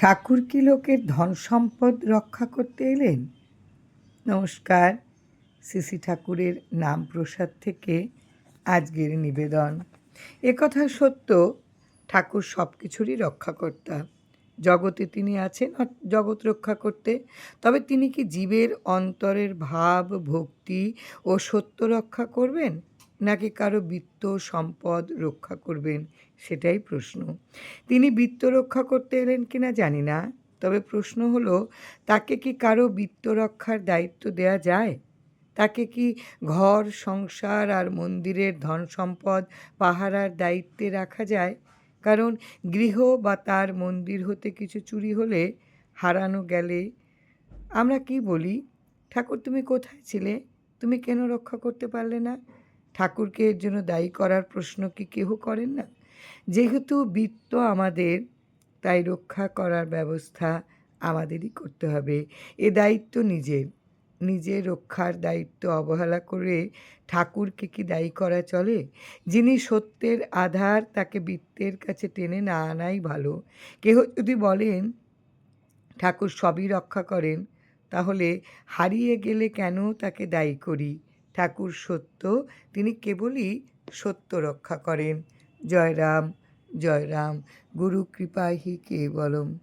ঠাকুর কি লোকের ধন সম্পদ রক্ষা করতে এলেন? নমস্কার, শ্রী ঠাকুরের নাম প্রসাদ থেকে আজকের নিবেদন। একথা সত্য, ঠাকুর সব কিছুরই রক্ষাকর্তা। জগতে তিনি আছেন জগৎ রক্ষা করতে। তবে তিনি কি জীবের অন্তরের ভাব, ভক্তি ও সত্য রক্ষা করবেন, নাকি কারো বিত্ত সম্পদ রক্ষা করবেন, সেটাই প্রশ্ন। তিনি বিত্ত রক্ষা করতে এলেন কিনা জানি না, তবে প্রশ্ন হলো, তাকে কি কারো বিত্ত রক্ষার দায়িত্ব দেয়া যায়? তাকে কি ঘর সংসার আর মন্দিরের ধন সম্পদ পাহারার দায়িত্বে রাখা যায়? কারণ গৃহ বা তার মন্দির হতে কিছু চুরি হলে, হারানো গেলে আমরা কি বলি? ঠাকুর, তুমি কোথায় ছিলে? তুমি কেন রক্ষা করতে পারলে না? ঠাকুরকে এর জন্য দায়ী করার প্রশ্ন কি কেহ করেন না? যেহেতু বিত্ত আমাদের, তাই রক্ষা করার ব্যবস্থা আমাদেরই করতে হবে। এ দায়িত্ব নিজের। নিজের রক্ষার দায়িত্ব অবহেলা করে ঠাকুরকে কি দায়ী করা চলে? যিনি সত্যের আধার, তাকে বৃত্তের কাছে টেনে না আনাই ভালো। কেহ যদি বলেন ঠাকুর সবই রক্ষা করেন, তাহলে হারিয়ে গেলে কেন তাকে দায়ী করি? ঠাকুর সত্য, তিনি কেবলই সত্য রক্ষা করেন। জয় রাম, জয় রাম। গুরু কৃপাহি কেবলম।